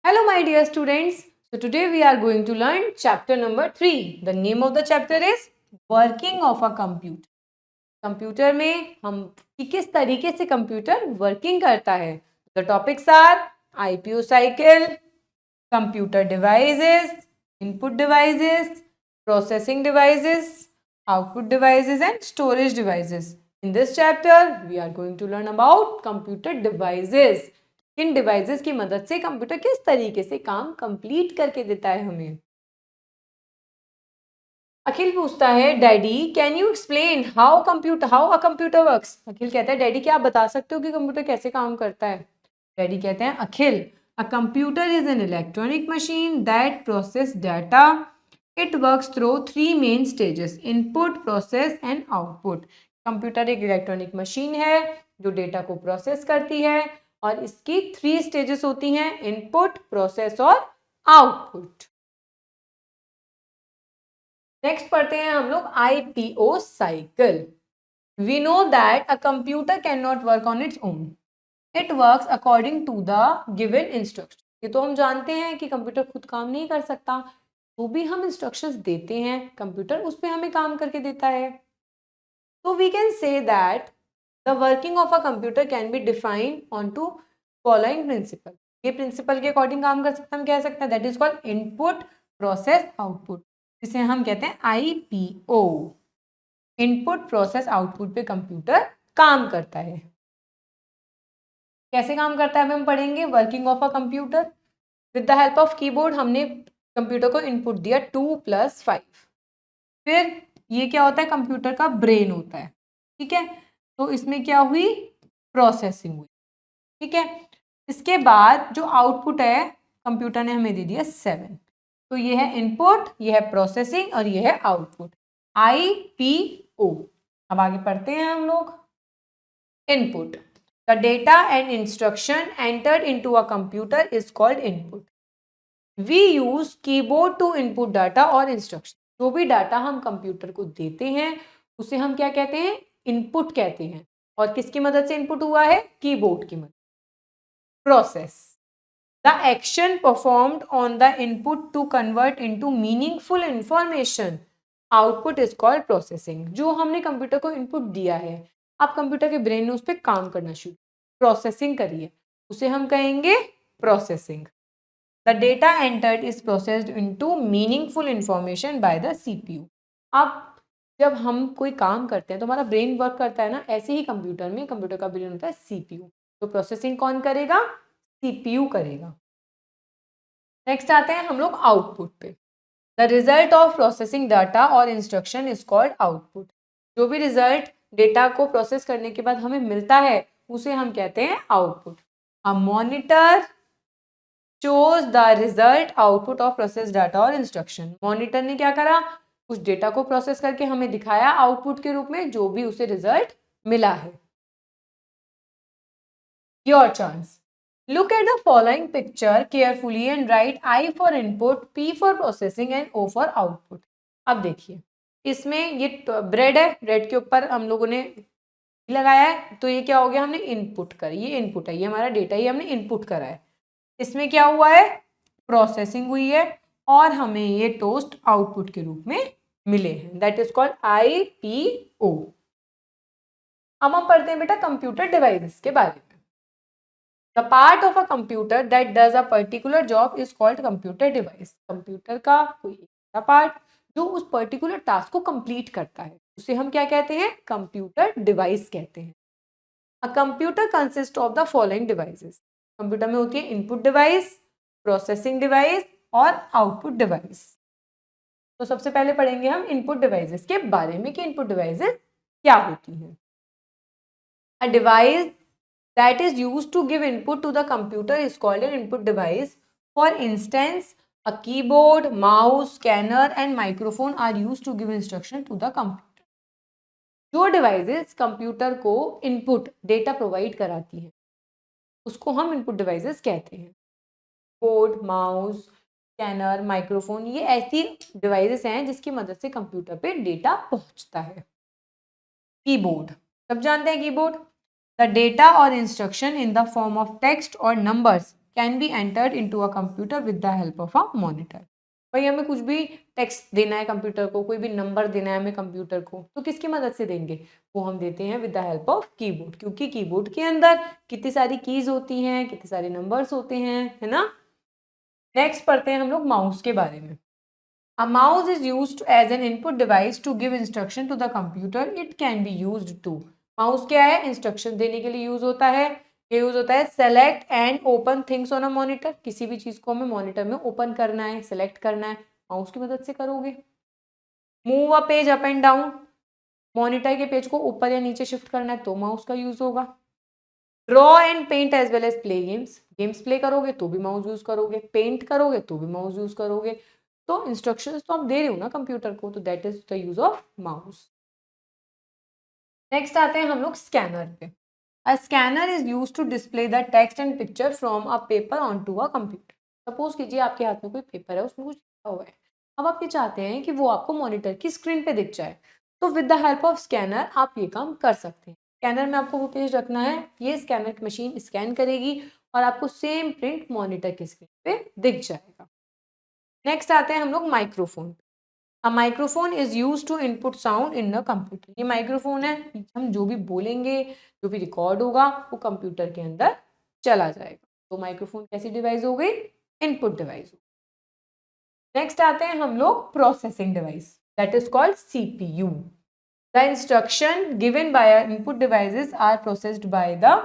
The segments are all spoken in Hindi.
Hello, my dear students. So today we are going to learn chapter number 3. The name of the chapter is Working of a Computer. Computer में हम कि किस तरीके से कंप्यूटर वर्किंग करता है. The topics are IPO cycle, computer devices, input devices, processing devices, output devices and storage devices. In this chapter, we are going to learn about computer devices. In devices की मदद से कंप्यूटर किस तरीके से काम कंप्लीट करके देता है हमें. अखिल पूछता है, daddy can you explain how a computer works. Akhil कहता है, डैडी क्या आप बता सकते हो कि कंप्यूटर कैसे काम करता है. डैडी कहते हैं, Akhil a computer is an electronic machine that process data. It works through 3 main stages, input, process and output. Computer एक इलेक्ट्रॉनिक मशीन है जो डेटा को प्रोसेस करती है और इसकी 3 स्टेजेस होती हैं, इनपुट, प्रोसेस और आउटपुट. नेक्स्ट पढ़ते हैं हम लोग IPO cycle. We know that a computer can not work on its own. It works according to the given instruction. ये तो हम जानते हैं कि कंप्यूटर खुद काम नहीं कर सकता, तो भी हम इंस्ट्रक्शंस देते हैं, कंप्यूटर उस पर हमें काम करके देता है. तो we can say that the working of a computer can be defined on two following principle. ये प्रिंसिपल के अकॉर्डिंग काम कर सकते हैं. हम कह सकते हैं that is called input, process, output, जिसे हम कहते हैं IPO. इनपुट, प्रोसेस, आउटपुट पे कंप्यूटर काम करता है. कैसे काम करता है हम पढ़ेंगे. Working of a computer with the help of keyboard. हमने कंप्यूटर को इनपुट दिया 2+5. फिर ये क्या होता है, कंप्यूटर का ब्रेन होता है. ठीक है, तो इसमें क्या हुई, प्रोसेसिंग हुई. ठीक है, इसके बाद जो आउटपुट है कंप्यूटर ने हमें दे दिया 7. तो ये है इनपुट, ये है प्रोसेसिंग और ये है आउटपुट, IPO. अब आगे पढ़ते हैं हम लोग. Input, the data and instruction entered into a computer is called input. We use keyboard to input data और इंस्ट्रक्शन. जो भी डाटा हम कंप्यूटर को देते हैं उसे हम क्या कहते हैं, इनपुट कहते हैं. और किसकी मदद से इनपुट हुआ है, कीबोर्ड की मदद. Process, the action performed on the input to convert into meaningful information. Output is called processing. जो हमने कंप्यूटर को इनपुट दिया है, अब कंप्यूटर के ब्रेन ने उस पर काम करना शुरू, प्रोसेसिंग करिए, उसे हम कहेंगे processing. The data entered is processed into meaningful information by the CPU. अब जब हम कोई काम करते हैं तो हमारा ब्रेन वर्क करता है ना, ऐसे ही कंप्यूटर में कंप्यूटर का ब्रेन होता है CPU. तो प्रोसेसिंग कौन करेगा, CPU करेगा. नेक्स्ट आते हैं हम लोग आउटपुट पे. The result of processing data और इंस्ट्रक्शन इज कॉल्ड आउटपुट. जो भी रिजल्ट डेटा को प्रोसेस करने के बाद हमें मिलता है उसे हम कहते हैं output. A monitor shows the result output of process data और इंस्ट्रक्शन. मॉनिटर ने क्या करा, उस डेटा को प्रोसेस करके हमें दिखाया आउटपुट के रूप में जो भी उसे रिजल्ट मिला है. Your chance. Look at the following picture carefully and write I for input, P for processing and O for output. अब देखिए, इसमें ये ब्रेड है, ब्रेड के ऊपर हम लोगों ने लगाया है, तो ये क्या हो गया, हमने इनपुट कर, ये इनपुट है, ये हमारा डेटा, ये हमने इनपुट करा है. इसमें क्या हुआ है, प्रोसेसिंग हुई है और हमें ये टोस्ट आउटपुट के रूप में मिले हैं. That is called IPO. अब हम पढ़ते हैं बेटा कंप्यूटर डिवाइसेस के बारे में. The part of a computer that does a particular job is called computer device. Computer का कोई ऐसा पार्ट जो उस पर्टिकुलर टास्क को कंप्लीट करता है उसे हम क्या कहते हैं, कंप्यूटर डिवाइस कहते हैं. A computer consists of the following devices. Computer में होती है इनपुट डिवाइस, प्रोसेसिंग डिवाइस और आउटपुट डिवाइस. तो सबसे पहले पढ़ेंगे हम इनपुट डिवाइसेस के बारे में कि इनपुट डिवाइसेस क्या होती हैं. A device that is used to give input to the computer is called an input device. For instance, a keyboard, mouse, scanner and microphone are used to give instruction to the computer. जो डिवाइसेस कंप्यूटर को इनपुट डेटा प्रोवाइड कराती हैं उसको हम इनपुट डिवाइसेस कहते हैं. कीबोर्ड, माउस, स्कैनर, माइक्रोफोन, ये ऐसी डिवाइसेस हैं जिसकी मदद से कंप्यूटर पे डेटा पहुंचता है. कीबोर्ड, सब जानते हैं keyboard. The data or instruction in the form of text or numbers can be entered into a computer with the help of a monitor. भाई हमें कुछ भी टेक्स्ट देना है कंप्यूटर को, कोई भी नंबर देना है हमें कंप्यूटर को, तो किसकी मदद से देंगे? वो हम देते हैं with the help of keyboard, क्योंकि कीबोर्ड के अंदर कितनी सारी कीज होती हैं, कितने सारे नंबर्स होते हैं, है ना। नेक्स्ट पढ़ते हैं हम लोग माउस के बारे में। A mouse is used as an input device to give instruction to the computer. It can be used to. Mouse क्या है? इंस्ट्रक्शन देने के लिए यूज होता है। ये यूज होता है select and open things on a monitor. किसी भी चीज को हमें मॉनिटर में ओपन करना है, सेलेक्ट करना है, माउस की मदद से करोगे। Move a page up and down, monitor के पेज को ऊपर या नीचे शिफ्ट करना है तो माउस का यूज होगा। Draw and paint as well as play games, games play करोगे तो भी माउस यूज करोगे, पेंट करोगे तो भी माउस यूज करोगे। तो इंस्ट्रक्शंस तो आप दे रहे हो ना कंप्यूटर को, तो that is the use of mouse. Next आते हैं हम लोग स्कैनर पे। A scanner is use to display the text and picture from a paper on to a computer. Suppose कीजिए आपके हाथ में कोई पेपर है, उसमें कुछ लिखा हुआ है, अब आप ये चाहते हैं कि वो आपको मॉनिटर की स्क्रीन पे दिख जाए, तो with the help of scanner आप ये काम कर सकते हैं। स्कैनर में आपको वो पेज रखना है, ये स्कैनर की मशीन स्कैन करेगी और आपको सेम प्रिंट मॉनिटर की स्क्रीन पे दिख जाएगा। नेक्स्ट आते हैं हम लोग microphone. A microphone is use to input sound in a computer. ये माइक्रोफोन है, हम जो भी बोलेंगे, जो भी रिकॉर्ड होगा वो कंप्यूटर के अंदर चला जाएगा। तो माइक्रोफोन कैसी डिवाइस हो गई? Input device. नेक्स्ट आते हैं हम लोग processing device, that is called CPU. The instruction given by input devices are processed by the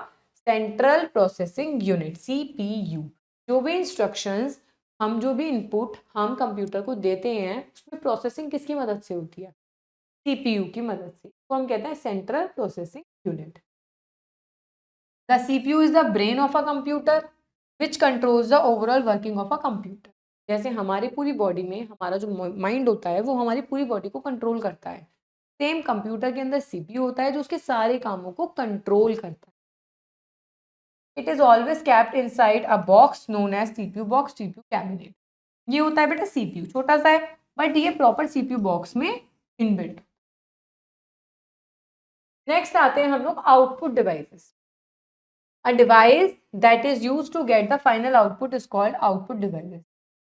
central processing unit, CPU. जो भी इंस्ट्रक्शंस, हम जो भी इनपुट हम कंप्यूटर को देते हैं, उसमें प्रोसेसिंग किसकी मदद से होती है? सीपीयू की मदद से। तो हम कहते हैं central processing unit. The CPU is the brain of a computer which controls the overall working of a computer. जैसे हमारी पूरी बॉडी में हमारा जो माइंड होता है वो हमारी पूरी बॉडी को कंट्रोल करता है, सेम कंप्यूटर के अंदर सीपीयू होता है जो उसके सारे कामों को कंट्रोल करता है। It is always kept inside a box known as CPU box, CPU cabinet. ये होता है बेटा सीपीयू, छोटा सा है बट ये प्रॉपर सीपीयू बॉक्स में इनबिल्ट। नेक्स्ट आते हैं हम लोग output devices. A device that is used to get the final output is called output devices.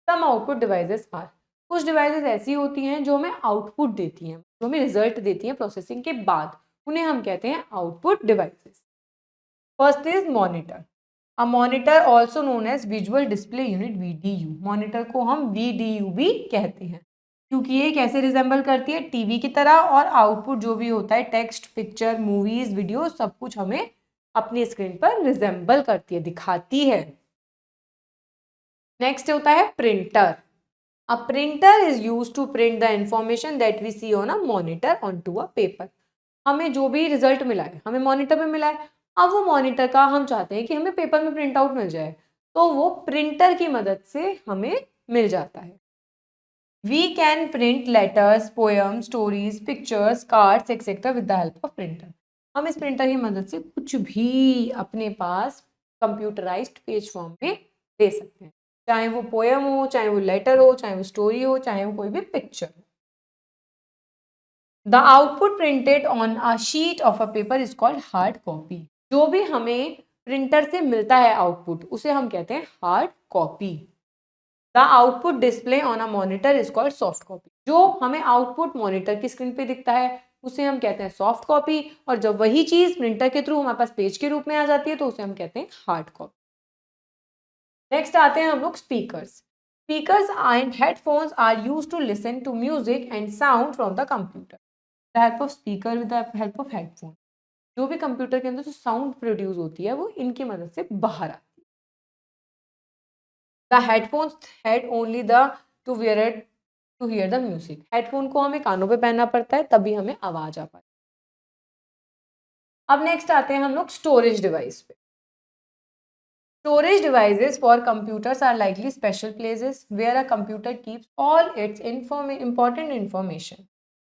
Some output devices are, कुछ डिवाइसेस ऐसी होती हैं जो हमें आउटपुट देती हैं, जो हमें रिजल्ट देती हैं प्रोसेसिंग के बाद, उन्हें हम कहते हैं output devices. First is monitor. A monitor also known as visual display unit, VDU. Monitor को हम वीडीयू भी कहते हैं क्योंकि ये कैसे रिजेंबल करती है? टीवी की तरह, और आउटपुट जो भी होता है टेक्स्ट, पिक्चर, मूवीज, वीडियो, सब कुछ हमें अपनी स्क्रीन पर रिजेंबल करती है, दिखाती है। नेक्स्ट होता है printer. A printer is use to print the information that we see on a monitor on to a paper. हमें जो भी रिजल्ट मिला है, हमें मॉनिटर में मिला है, अब वो मॉनिटर का हम चाहते हैं कि हमें पेपर में प्रिंट आउट मिल जाए, तो वो प्रिंटर की मदद से हमें मिल जाता है। We can print letters, poem, stories, pictures, cards etcetera with the help of printer. हम इस प्रिंटर की मदद से कुछ भी अपने पास कंप्यूटराइज्ड पेज फॉर्म में दे सकते हैं, चाहे वो पोएम हो, चाहे वो लेटर हो, चाहे वो स्टोरी हो, चाहे वो कोई भी पिक्चर हो। The output printed on a sheet of a paper is called hard copy. जो भी हमें प्रिंटर से मिलता है आउटपुट, उसे हम कहते हैं hard copy. The output display on a monitor is called soft copy. जो हमें आउटपुट मॉनिटर की स्क्रीन पे दिखता है उसे हम कहते हैं सॉफ्ट कॉपी, और जब वही चीज प्रिंटर के थ्रू हमारे पास पेज के रूप में आ जाती है तो उसे हम कहते हैं हार्ड कॉपी। नेक्स्ट आते हैं हम लोग speakers. Speakers and headphones are use to listen to music and sound from the computer. The help of speaker with the help of headphone. जो भी कंप्यूटर के अंदर जो साउंड प्रोड्यूस होती है वो इनकी मदद से बाहर आती है। The headphones had only the to wear it to hear the music. Headphone को हमें कानों पे पहनना पड़ता है तभी हमें आवाज आ पाती है। अब नेक्स्ट आते हैं हम लोग स्टोरेज डिवाइस पे। Storage devices for computers are likely special places where a computer keeps all its important information.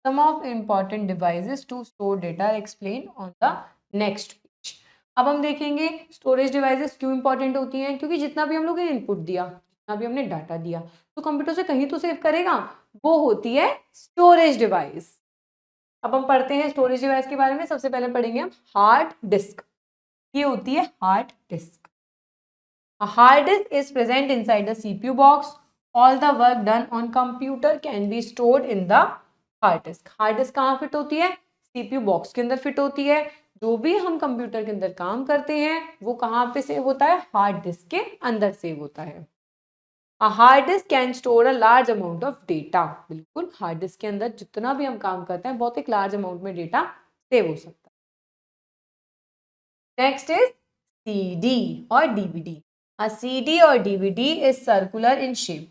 Some of important devices to store data are explained on the next page. अब हम देखेंगे स्टोरेज डिवाइसेस क्यों इंपॉर्टेंट होती हैं, क्योंकि जितना भी हम लोग ने इनपुट दिया, जितना भी हमने डाटा दिया, तो कंप्यूटर से कहीं तो सेव करेगा, वो होती है स्टोरेज डिवाइस। अब हम पढ़ते हैं स्टोरेज डिवाइस के बारे में। सबसे पहले पढ़ेंगे हम हार्ड डिस्क। ये होती है hard disk. A hard disk is present inside the CPU box. All the work done on computer can be stored in the hard disk. Hard disk कहाँ फिट होती है? CPU बॉक्स के अंदर फिट होती है. जो भी हम कंप्यूटर के अंदर काम करते हैं वो कहाँ पे सेव होता है? हार्ड डिस्क के अंदर सेव होता है. A hard disk can store a large amount of data. बिल्कुल हार्ड डिस्क के अंदर जितना भी हम काम करते हैं बहुत एक लार्ज अमाउंट में डेटा सेव हो सकता है. नेक्स्ट इज CD और DVD. A CD और DVD is circular in shape.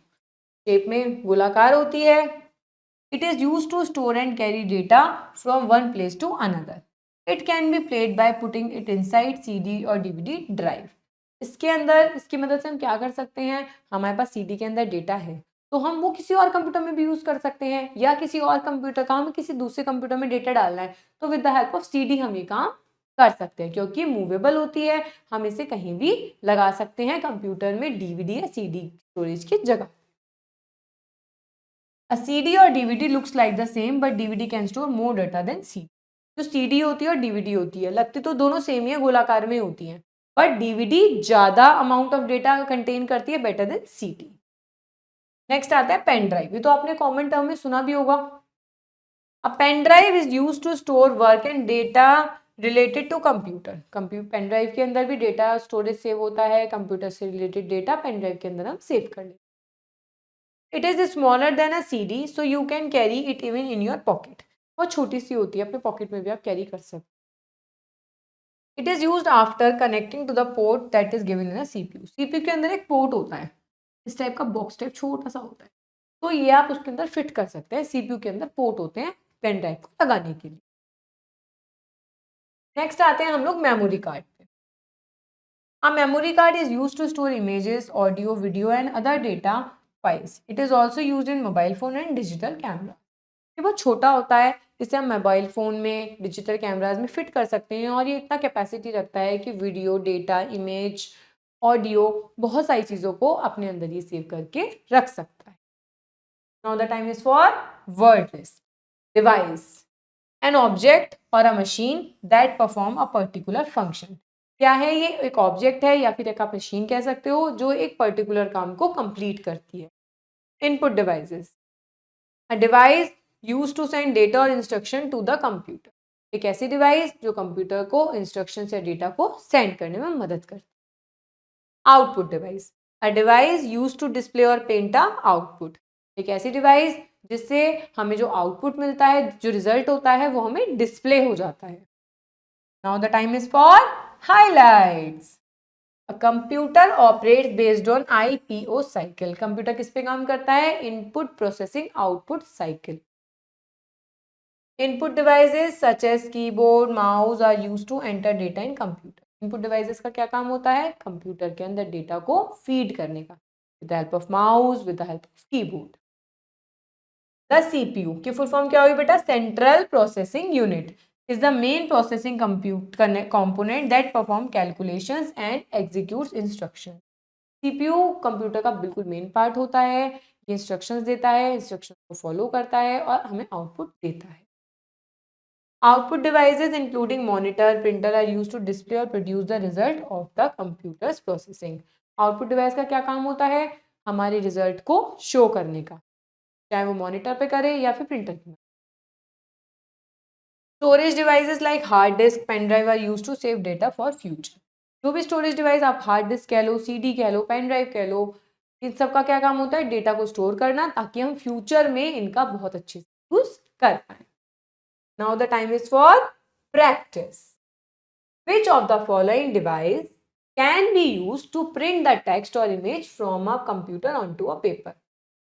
Shape में गोलाकार होती है. It is used to store and carry data from one place to another. It can be played by putting it inside CD और DVD drive. इसके अंदर इसकी मदद से हम क्या कर सकते हैं? हमारे पास CD के अंदर डेटा है तो हम वो किसी और कंप्यूटर में भी यूज कर सकते हैं, या किसी और कंप्यूटर का हमें किसी दूसरे कंप्यूटर में डेटा डालना है तो with the help of CD हम ये काम कर सकते हैं, क्योंकि मूवेबल होती है. हम इसे कहीं भी लगा सकते हैं कंप्यूटर में DVD या CD स्टोरेज की जगह. A CD और DVD looks like the same but DVD can store more data than CD. जो CD होती है और DVD होती है लगती तो दोनों सेम ही है, गोलाकार में होती हैं, बट DVD ज्यादा अमाउंट ऑफ डेटा कंटेन करती है बेटर देन CD. नेक्स्ट आता है पेन ड्राइव. ये तो आपने कॉमन टर्म में सुना भी होगा. A pen drive is used to store work and data related to computer. Pen drive के अंदर भी डेटा स्टोरेज सेव होता है, कंप्यूटर से रिलेटेड डेटा पेन ड्राइव के अंदर हम सेव कर लेते हैं. It is smaller than a CD, so you can carry it even in your pocket. बहुत छोटी सी होती है, अपने पॉकेट में भी आप कैरी कर सकते. It is used after connecting to the port that is given in a CPU. CPU के अंदर एक पोर्ट होता है, इस टाइप का बॉक्स टाइप छोटा सा होता है, तो ये आप उसके अंदर फिट कर सकते हैं. CPU के अंदर पोर्ट होते हैं पेन ड्राइव को लगाने के लिए. नेक्स्ट आते हैं हम लोग मेमोरी कार्ड पे. A memory card is used to store images, audio, video and other data files. It is also used in mobile phone and digital camera. ये बहुत छोटा होता है, इसे हम मोबाइल फ़ोन में, डिजिटल कैमराज में फिट कर सकते हैं और ये इतना कैपेसिटी रखता है कि वीडियो, डेटा, इमेज, ऑडियो बहुत सारी चीज़ों को अपने अंदर ये सेव करके रख सकता है. Now the time is for word list. Device, an object और a machine that perform a particular function. क्या है ये? एक ऑब्जेक्ट है या फिर एक आप मशीन कह सकते हो जो एक पर्टिकुलर काम को कंप्लीट करती है. Input devices. A device use to send data और इंस्ट्रक्शन टू द कंप्यूटर. एक ऐसी डिवाइस जो कंप्यूटर को इंस्ट्रक्शन या डेटा को सेंड करने में मदद करती है. Output device. A device use to display और पेंट अ आउटपुट. एक ऐसी डिवाइस जिससे हमें जो आउटपुट मिलता है, जो रिजल्ट होता है वो हमें डिस्प्ले हो जाता है. Now the time is for highlights. A computer operates based on IPO cycle. Computer किस पे काम करता है? Input processing output cycle. Input devices such as keyboard, mouse are used to enter data in computer. Input devices का क्या काम होता है? कंप्यूटर के अंदर डेटा को फीड करने का, with the help of mouse, with the help of keyboard. The CPU की फुल फॉर्म क्या हुई बेटा? Central Processing Unit is the main processing component that perform calculations and executes instructions. CPU computer का बिल्कुल मेन पार्ट होता है, ये इंस्ट्रक्शंस देता है, इंस्ट्रक्शंस को फॉलो करता है और हमें आउटपुट देता है. Output devices including monitor, printer are used to display or produce the result of the computer's processing. Output device का क्या काम होता है? हमारे रिजल्ट को शो करने का, चाहे वो मॉनिटर पे करे या फिर प्रिंटर पे. Storage devices like hard disk, pen drive are used to save data for future. जो भी स्टोरेज डिवाइस आप हार्ड डिस्क कह लो, CD कह लो, पेन ड्राइव कह लो, इन सब का क्या काम होता है? डेटा को स्टोर करना, ताकि हम फ्यूचर में इनका बहुत अच्छे से यूज कर पाए. Now the time is for practice. Which of the following device can be used to print the text or image from a computer onto a paper?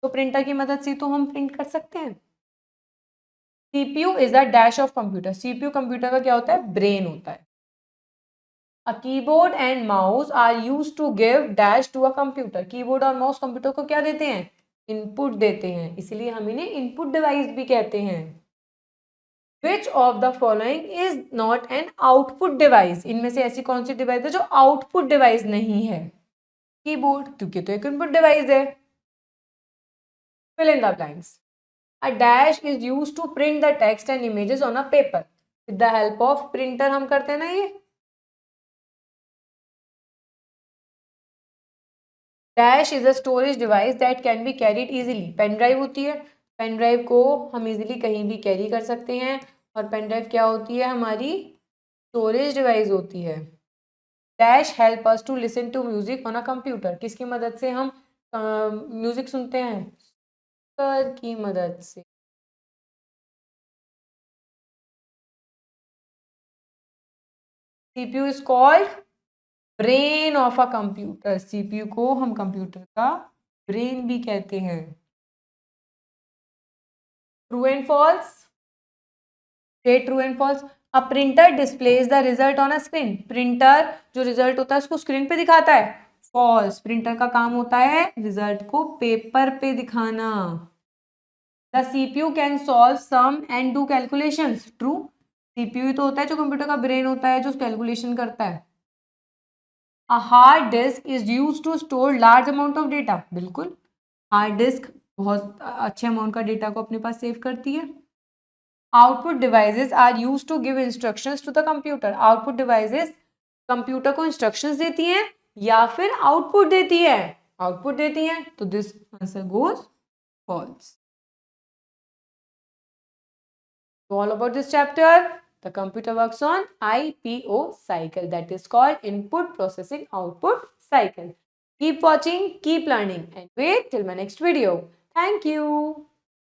तो प्रिंटर की मदद से तो हम प्रिंट कर सकते हैं. CPU is a dash of computer. CPU computer का क्या होता है? ब्रेन होता है. A keyboard and mouse are used to give dash to a computer. Keyboard और माउस कंप्यूटर को क्या देते हैं? इनपुट देते हैं, इसलिए हम इन्हें इनपुट डिवाइस भी कहते हैं. Which of the following is not an output device? इनमें से ऐसी कौन सी डिवाइस है जो आउटपुट डिवाइस नहीं है? कीबोर्ड, क्योंकि तो एक इनपुट डिवाइस है. Fill in the blanks. A dash is used to print the text and images on a paper. With the help of printer हम करते हैं ना ये. Dash is a storage device that can be carried easily. Pen drive होती है, पेन ड्राइव को हम इजीली कहीं भी कैरी कर सकते हैं, और पेन ड्राइव क्या होती है, हमारी स्टोरेज डिवाइस होती है। Dash help us to listen to music on a computer. किसकी मदद से हम म्यूजिक सुनते हैं? स्पीकर की मदद से। CPU is called brain of a computer. CPU को हम कंप्यूटर का ब्रेन भी कहते हैं। True and false. True and false. A printer displays the result on a screen. Printer जो रिजल्ट होता है उसको स्क्रीन पे दिखाता है। फॉल्स। प्रिंटर का काम होता है रिजल्ट को पेपर पे दिखाना। The CPU can solve sum and do calculations. True. CPU तो होता है जो कंप्यूटर का ब्रेन होता है, जो कैलकुलेशन करता है। A hard disk is use to store large amount of data. बिल्कुल, हार्ड डिस्क बहुत अच्छे अमाउंट का डेटा को अपने पास सेव करती है। Output devices are use to give instructions to the computer. Output devices computer को इंस्ट्रक्शंस देती हैं या फिर आउटपुट देती है? आउटपुट देती हैं, तो this answer goes false. So all about this chapter, the computer works on IPO cycle, that is called input processing output cycle. Keep watching, keep learning, and wait till my next video. Thank you.